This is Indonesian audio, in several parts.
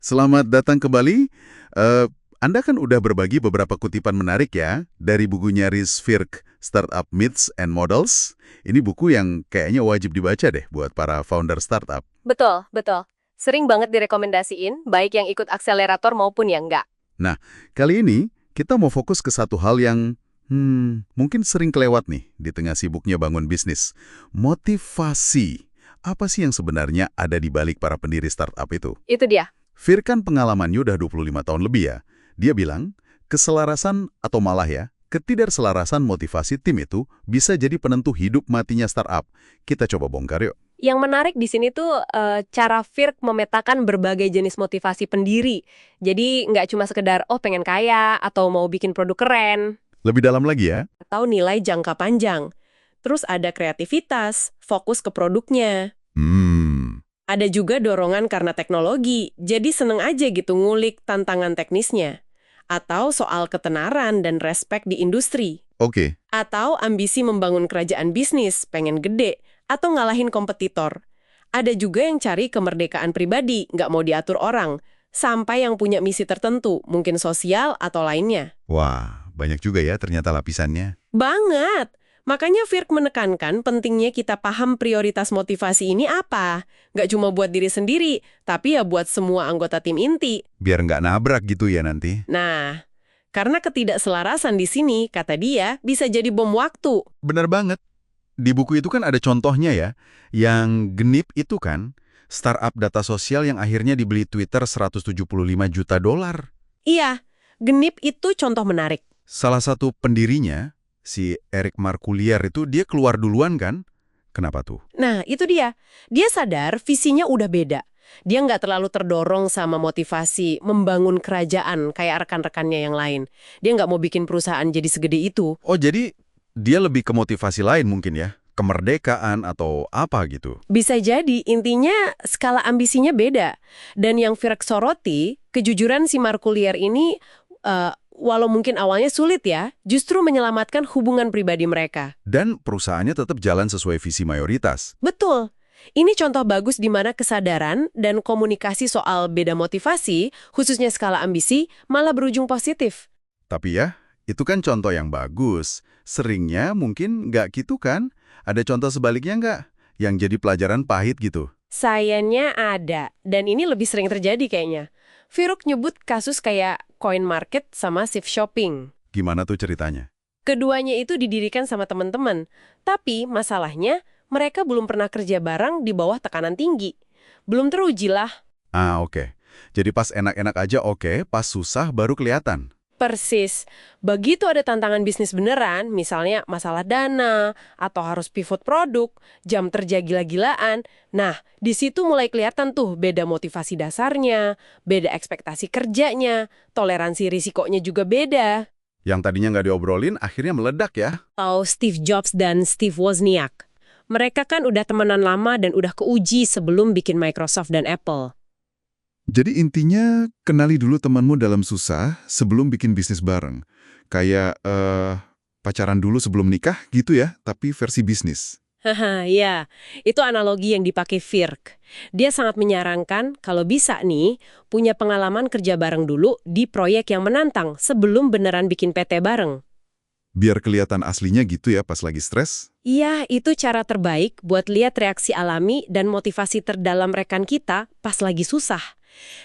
Selamat datang kembali. Eh, Anda kan udah berbagi beberapa kutipan menarik ya dari bukunya Rhys Firk, Startup Myths and Models. Ini buku yang kayaknya wajib dibaca deh buat para founder startup. Betul, betul. Sering banget direkomendasiin, baik yang ikut akselerator maupun yang enggak. Nah, kali ini kita mau fokus ke satu hal yang mungkin sering kelewat nih di tengah sibuknya bangun bisnis. Motivasi. Apa sih yang sebenarnya ada di balik para pendiri startup itu? Itu dia. Fir kan pengalamannya udah 25 tahun lebih ya. Dia bilang, keselarasan atau malah ya, ketidakselarasan motivasi tim itu bisa jadi penentu hidup matinya startup. Kita coba bongkar yuk. Yang menarik di sini tuh cara Firk memetakan berbagai jenis motivasi pendiri. Jadi nggak cuma sekedar, oh pengen kaya, atau mau bikin produk keren, Lebih dalam lagi ya. atau nilai jangka panjang. Terus ada kreativitas, fokus ke produknya. Hmm, Ada juga dorongan karena teknologi, jadi seneng aja gitu ngulik tantangan teknisnya. Atau soal ketenaran dan respek di industri. oke. Atau ambisi membangun kerajaan bisnis, pengen gede, atau ngalahin kompetitor. Ada juga yang cari kemerdekaan pribadi, nggak mau diatur orang. Sampai yang punya misi tertentu, mungkin sosial atau lainnya. Wah, banyak juga ya ternyata lapisannya. Banget! Makanya Firk menekankan pentingnya kita paham prioritas motivasi ini apa. Nggak cuma buat diri sendiri, tapi ya buat semua anggota tim inti. Biar nggak nabrak gitu ya nanti. Nah, karena ketidakselarasan di sini, kata dia, bisa jadi bom waktu. Bener banget. Di buku itu kan ada contohnya ya. Yang genip itu kan, startup data sosial yang akhirnya dibeli Twitter 175 juta dolar. Iya, genip itu contoh menarik. Salah satu pendirinya, si Eric Marculier itu dia keluar duluan kan? Kenapa tuh? Nah, itu dia. Dia sadar visinya udah beda. Dia nggak terlalu terdorong sama motivasi membangun kerajaan kayak rekan-rekannya yang lain. Dia nggak mau bikin perusahaan jadi segede itu. Oh jadi dia lebih ke motivasi lain mungkin ya? Kemerdekaan atau apa gitu? Bisa jadi, intinya skala ambisinya beda. Dan yang Firk soroti, kejujuran si Markulier ini, walau mungkin awalnya sulit ya, justru menyelamatkan hubungan pribadi mereka. Dan perusahaannya tetap jalan sesuai visi mayoritas. Betul. Ini contoh bagus di mana kesadaran dan komunikasi soal beda motivasi, khususnya skala ambisi, malah berujung positif. Tapi ya, itu kan contoh yang bagus. Seringnya mungkin nggak gitu kan? Ada contoh sebaliknya nggak? Yang jadi pelajaran pahit gitu. Sayangnya ada, dan ini lebih sering terjadi kayaknya. Firuk nyebut kasus kayak Coin Market sama Shift Shopping. Gimana tuh ceritanya? Keduanya itu didirikan sama teman-teman, tapi masalahnya mereka belum pernah kerja bareng di bawah tekanan tinggi. Belum teruji lah. Ah, oke. Jadi pas enak-enak aja oke, pas susah baru kelihatan. Persis. Begitu ada tantangan bisnis beneran, misalnya masalah dana, atau harus pivot produk, jam kerja gila-gilaan. Nah, di situ mulai kelihatan tuh beda motivasi dasarnya, beda ekspektasi kerjanya, toleransi risikonya juga beda. Yang tadinya nggak diobrolin, akhirnya meledak ya. Atau Steve Jobs dan Steve Wozniak. Mereka kan udah temenan lama dan udah keuji sebelum bikin Microsoft dan Apple. Jadi intinya, kenali dulu temanmu dalam susah sebelum bikin bisnis bareng. Kayak, pacaran dulu sebelum nikah gitu ya, tapi versi bisnis. Haha, ya. Itu analogi yang dipakai Firk. Dia sangat menyarankan kalau bisa nih, punya pengalaman kerja bareng dulu di proyek yang menantang sebelum beneran bikin PT bareng. Biar kelihatan aslinya gitu ya pas lagi stres. Iya, itu cara terbaik buat lihat reaksi alami dan motivasi terdalam rekan kita pas lagi susah.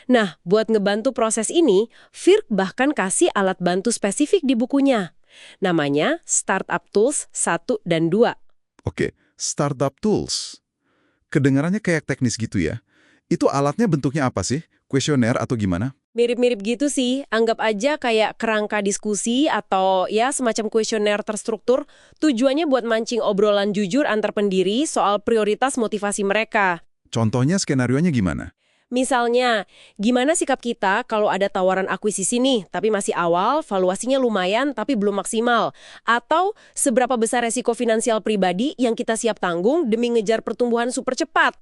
Nah, buat ngebantu proses ini, Firk bahkan kasih alat bantu spesifik di bukunya. Namanya Startup Tools 1 dan 2. Oke, startup tools. Kedengarannya kayak teknis gitu ya. Itu alatnya bentuknya apa sih? Kuesioner atau gimana? Mirip-mirip gitu sih, anggap aja kayak kerangka diskusi atau ya semacam kuesioner terstruktur, tujuannya buat mancing obrolan jujur antar pendiri soal prioritas motivasi mereka. Contohnya skenarionya gimana? Misalnya, gimana sikap kita kalau ada tawaran akuisisi nih, tapi masih awal, valuasinya lumayan tapi belum maksimal? Atau seberapa besar resiko finansial pribadi yang kita siap tanggung demi ngejar pertumbuhan super cepat?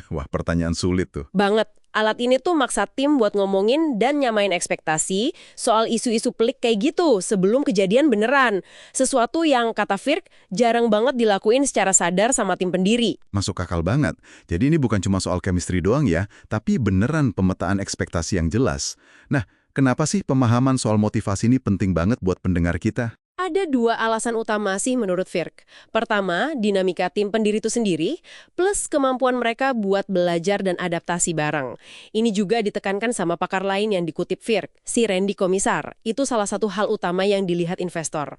Wah, pertanyaan sulit tuh. Banget. Alat ini tuh maksa tim buat ngomongin dan nyamain ekspektasi soal isu-isu pelik kayak gitu sebelum kejadian beneran. Sesuatu yang, kata Firk, jarang banget dilakuin secara sadar sama tim pendiri. Masuk akal banget. Jadi ini bukan cuma soal chemistry doang ya, tapi beneran pemetaan ekspektasi yang jelas. Nah, kenapa sih pemahaman soal motivasi ini penting banget buat pendengar kita? Ada dua alasan utama sih menurut Firk. Pertama, dinamika tim pendiri itu sendiri, plus kemampuan mereka buat belajar dan adaptasi bareng. Ini juga ditekankan sama pakar lain yang dikutip Firk, si Randy Komisar. Itu salah satu hal utama yang dilihat investor.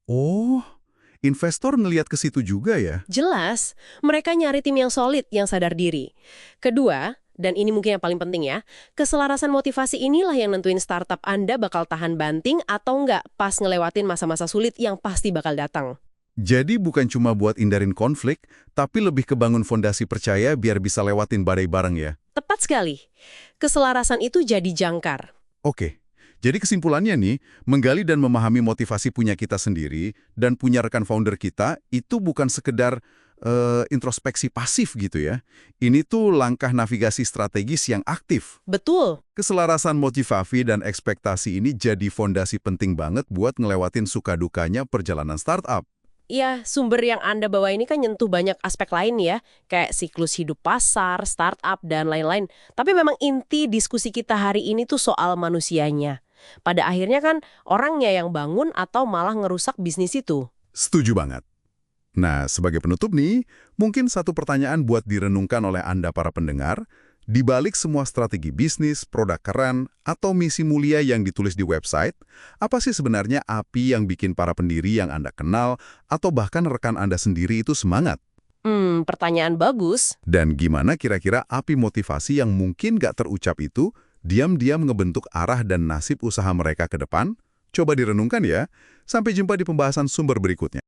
Oh, investor ngelihat ke situ juga ya? Jelas, mereka nyari tim yang solid, yang sadar diri. Kedua, dan ini mungkin yang paling penting ya, keselarasan motivasi inilah yang nentuin startup Anda bakal tahan banting atau nggak pas ngelewatin masa-masa sulit yang pasti bakal datang. Jadi bukan cuma buat hindarin konflik, tapi lebih ke bangun fondasi percaya biar bisa lewatin badai bareng ya? Tepat sekali. Keselarasan itu jadi jangkar. Oke, jadi kesimpulannya nih, menggali dan memahami motivasi punya kita sendiri dan punya rekan founder kita itu bukan sekedar introspeksi pasif gitu ya. Ini tuh langkah navigasi strategis yang aktif. Betul. Keselarasan motivasi dan ekspektasi ini jadi fondasi penting banget buat ngelewatin suka-dukanya perjalanan startup. Ya, sumber yang Anda bawa ini kan nyentuh banyak aspek lain ya, kayak siklus hidup pasar, startup, dan lain-lain. Tapi memang inti diskusi kita hari ini tuh soal manusianya. Pada akhirnya kan orangnya yang bangun atau malah ngerusak bisnis itu. Setuju banget. Nah, sebagai penutup nih, mungkin satu pertanyaan buat direnungkan oleh Anda para pendengar, di balik semua strategi bisnis, produk keren, atau misi mulia yang ditulis di website, apa sih sebenarnya api yang bikin para pendiri yang Anda kenal, atau bahkan rekan Anda sendiri itu semangat? Pertanyaan bagus. Dan gimana kira-kira api motivasi yang mungkin gak terucap itu, diam-diam ngebentuk arah dan nasib usaha mereka ke depan? Coba direnungkan ya. Sampai jumpa di pembahasan sumber berikutnya.